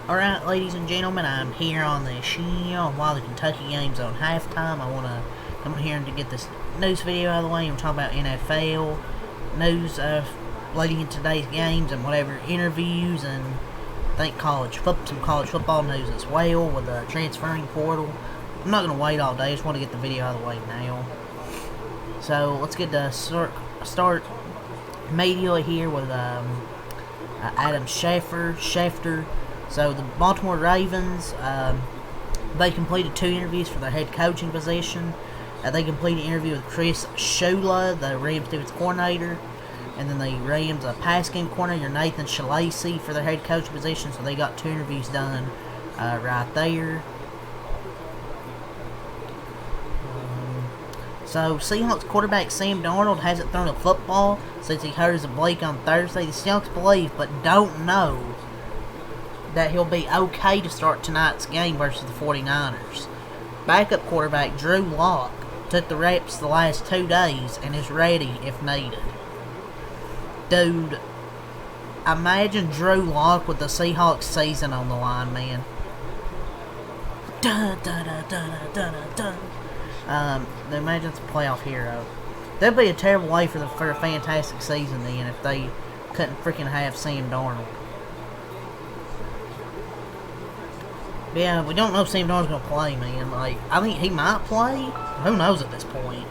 Alright, ladies and gentlemen, I'm here on the show while the Kentucky game's on halftime. I want to come in here and to get this news video out of the way. I'm talking about NFL news leading into today's games and whatever interviews, and I think some college football news as well with the transferring portal. I'm not going to wait all day. I just want to get the video out of the way now. So let's get the start immediately here with Adam Schefter. So the Baltimore Ravens, they completed 2 interviews for their head coaching position. They completed an interview with Chris Shula, the Rams defense coordinator, and then the Rams pass game coordinator Nathan Shalacy for their head coaching position. So they got 2 interviews done right there. So Seahawks quarterback Sam Darnold hasn't thrown a football since he hurt his leg on Thursday. The Seahawks believe, but don't know, that he'll be okay to start tonight's game versus the 49ers. Backup quarterback Drew Lock took the reps the last 2 days and is ready if needed. Dude, imagine Drew Lock with the Seahawks season on the line, man. Imagine it's a playoff hero. That'd be a terrible way for a fantastic season then if they couldn't freaking have Sam Darnold. Yeah, we don't know if Sam Darnold's going to play, man. I think he might play. Who knows at this point?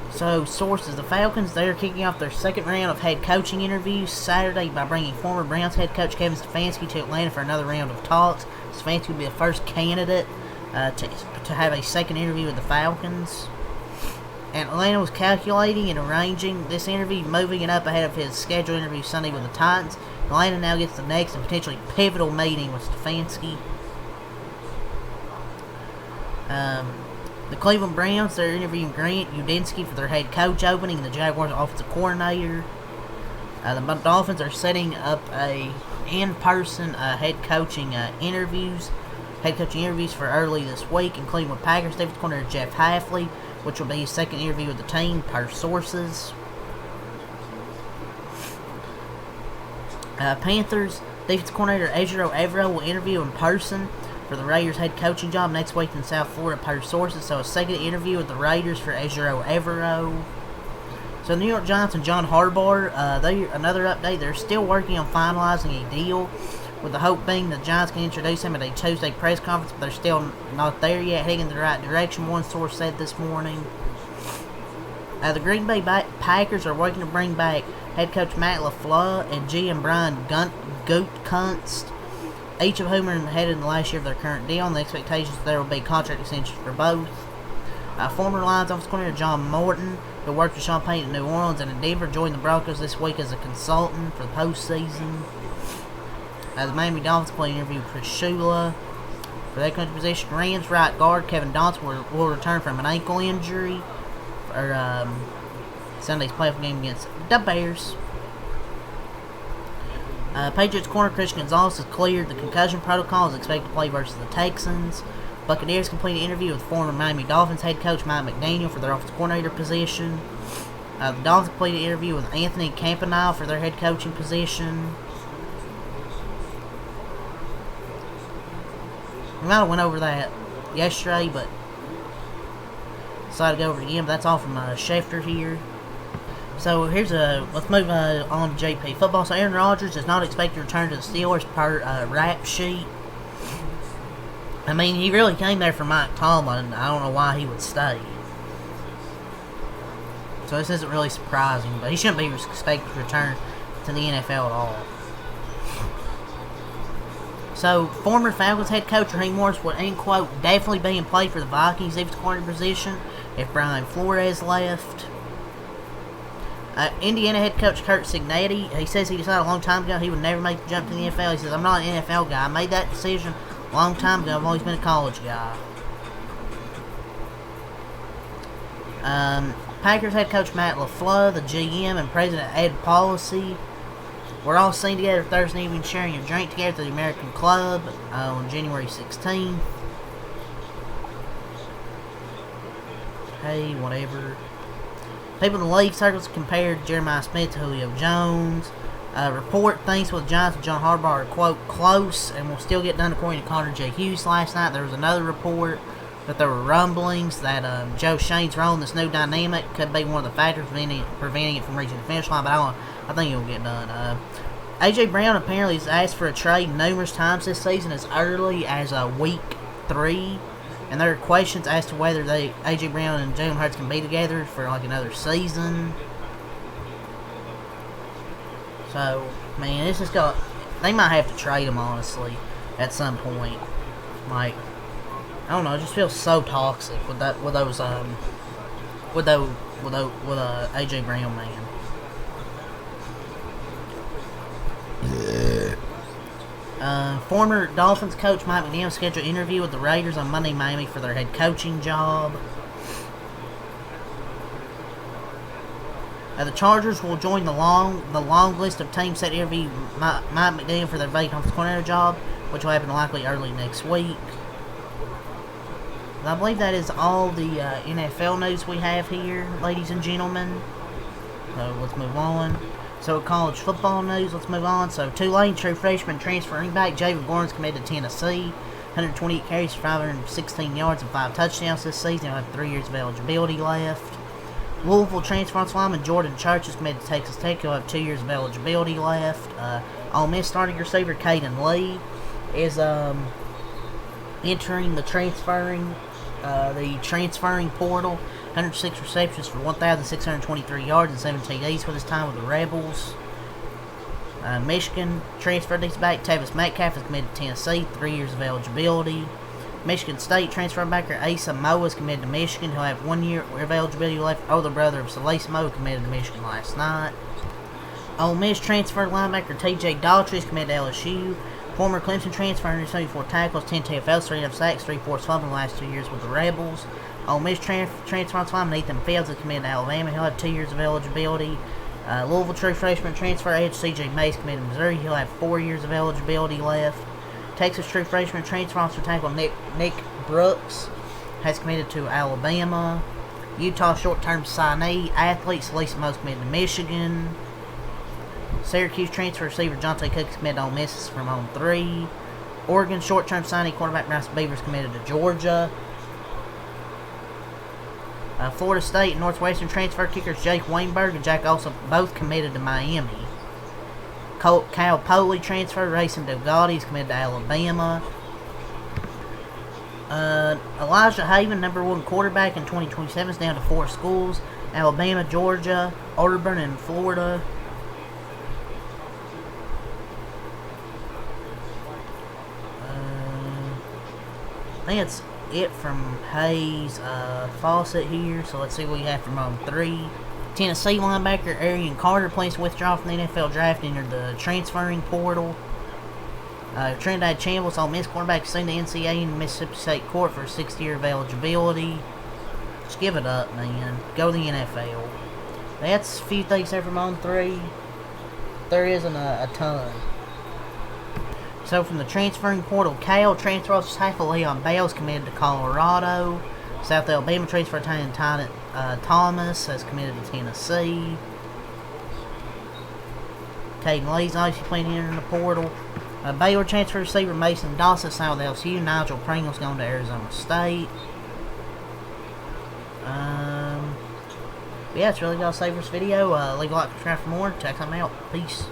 So, sources. The Falcons, they're kicking off their second round of head coaching interviews Saturday by bringing former Browns head coach Kevin Stefanski to Atlanta for another round of talks. Stefanski will be the first candidate to have a second interview with the Falcons. And Atlanta was calculating and arranging this interview, moving it up ahead of his scheduled interview Sunday with the Titans. Atlanta now gets the next and potentially pivotal meeting with Stefanski. The Cleveland Browns, they're interviewing Grant Udinski for their head coach opening, and the Jaguars offensive coordinator. The Dolphins are setting up a in-person head coaching interviews for early this week, including with Packers defensive coordinator Jeff Hafley, which will be his second interview with the team per sources. Panthers defensive coordinator Ejiro Evero will interview in person for the Raiders head coaching job next week in South Florida per sources. So a second interview with the Raiders for Ejiro Evero. So the New York Giants and John Harbaugh, another update, they're still working on finalizing a deal, with the hope being the Giants can introduce him at a Tuesday press conference, but they're still not there yet, heading in the right direction, one source said this morning. The Green Bay Packers are working to bring back head coach Matt LaFleur and GM Brian Gutekunst, each of whom are headed in the last year of their current deal, and the expectations there will be contract extensions for both. Former Lions offensive coordinator John Morton, who worked with Sean Payton in New Orleans and in Denver, joined the Broncos this week as a consultant for the postseason. The Miami Dolphins play interview Chris Shula for that country position. Rams right guard Kevin Johnson will return from an ankle injury for Sunday's playoff game against the Bears. Patriots corner Christian Gonzalez has cleared the concussion protocol, is expected to play versus the Texans. Buccaneers completed an interview with former Miami Dolphins head coach Mike McDaniel for their offensive coordinator position. The Dolphins completed an interview with Anthony Campanile for their head coaching position. We might have went over that yesterday, but decided to go over it again. But that's all from Schefter here. So let's move on to JP football. So Aaron Rodgers is not expected to return to the Steelers per rap sheet. I mean, he really came there for Mike Tomlin. I don't know why he would stay. So this isn't really surprising, but he shouldn't be expected to return to the NFL at all. So, former Falcons head coach Raheem Morris would, end quote, definitely be in play for the Vikings defensive coordinator position if Brian Flores left. Indiana head coach Kurt Cignetti, he says he decided a long time ago he would never make the jump to the NFL. He says, I'm not an NFL guy. I made that decision a long time ago. I've always been a college guy. Packers head coach Matt LaFleur, the GM, and president Ed Policy were all seen together Thursday evening sharing a drink together at the American Club on January 16th. Hey, whatever. People in the league circles compared Jeremiah Smith to Julio Jones. Report things with Giants and John Harbaugh are, quote, close and will still get done, according to Connor J. Hughes last night. There was another report that there were rumblings that Joe Shane's role in this new dynamic could be one of the factors preventing it from reaching the finish line, but I think it will get done. A.J. Brown apparently has asked for a trade numerous times this season, as early as week 3. And there are questions as to whether A.J. Brown and Jalen Hurts can be together for like another season. So, man, this has got... They might have to trade him, honestly, at some point. Like, I don't know, it just feels so toxic with those A.J. Brown, man. Former Dolphins coach Mike McDaniel scheduled an interview with the Raiders on Monday in Miami for their head coaching job. The Chargers will join the long list of teams set to interview Mike McDaniel for their vacant offensive coordinator job, which will happen likely early next week. And I believe that is all the NFL news we have here, ladies and gentlemen. So let's move on. So college football news, let's move on. So Tulane true freshman transferring back Javen Barnes committed to Tennessee. 128 carries for 516 yards and 5 touchdowns this season. He'll have 3 years of eligibility left. Louisville transfer lineman Jordan Church is committed to Texas Tech. He'll have 2 years of eligibility left. Ole Miss starting receiver Caden Lee is entering the transferring portal. 106 receptions for 1,623 yards and 7 TDs for his time with the Rebels. Michigan transferred these back. Tavis Metcalf is committed to Tennessee, 3 years of eligibility. Michigan State transfer backer Asa Moe is committed to Michigan. He'll have 1 year of eligibility left. Older brother of Salisa Moe committed to Michigan last night. Ole Miss transfer linebacker T.J. Daughtry is committed to LSU. Former Clemson transfer 174 tackles, 10 TFLs, 3 sacks, 3 forced fumbles in the last 2 years with the Rebels. Ole Miss transfer lineman Ethan Fields is committed to Alabama. He'll have 2 years of eligibility. Louisville true freshman transfer edge C.J. Mays committed to Missouri. He'll have 4 years of eligibility left. Texas true freshman transfer offensive tackle Nick Brooks has committed to Alabama. Utah short-term signee athlete Salisa Moe committed to Michigan. Syracuse transfer receiver Jonte Cook is committed to Ole Miss from on 3. Oregon short-term signee quarterback Bryce Beavers committed to Georgia. Florida State and Northwestern transfer kickers Jake Weinberg and Jack Olson both committed to Miami. Cal Poly transfer Racing Delgado is committed to Alabama. Elijah Haven, number 1 quarterback in 2027, is down to 4 schools: Alabama, Georgia, Auburn, and Florida. I think that's it from Hayes Fawcett here. So let's see what we have from on 3. Tennessee linebacker Arian Carter plans to withdraw from the NFL draft and enter the transferring portal. Trinidad Chambliss, Ole Miss quarterback, seen the NCAA and Mississippi State Court for a 6th year of eligibility. Just give it up, man. Go to the NFL. That's a few things there from on 3. There isn't a ton. So from the transferring portal, Cal transfer offensive tackle Leon Bales committed to Colorado. South Alabama transfer attendant Thomas has committed to Tennessee. Caden Lee's obviously playing here in the portal. Baylor transfer receiver Mason Dawson signed with LSU. Nigel Pringle's going to Arizona State. Yeah, that's really all I say for this video. Leave a like, subscribe for more. Check them out. Peace.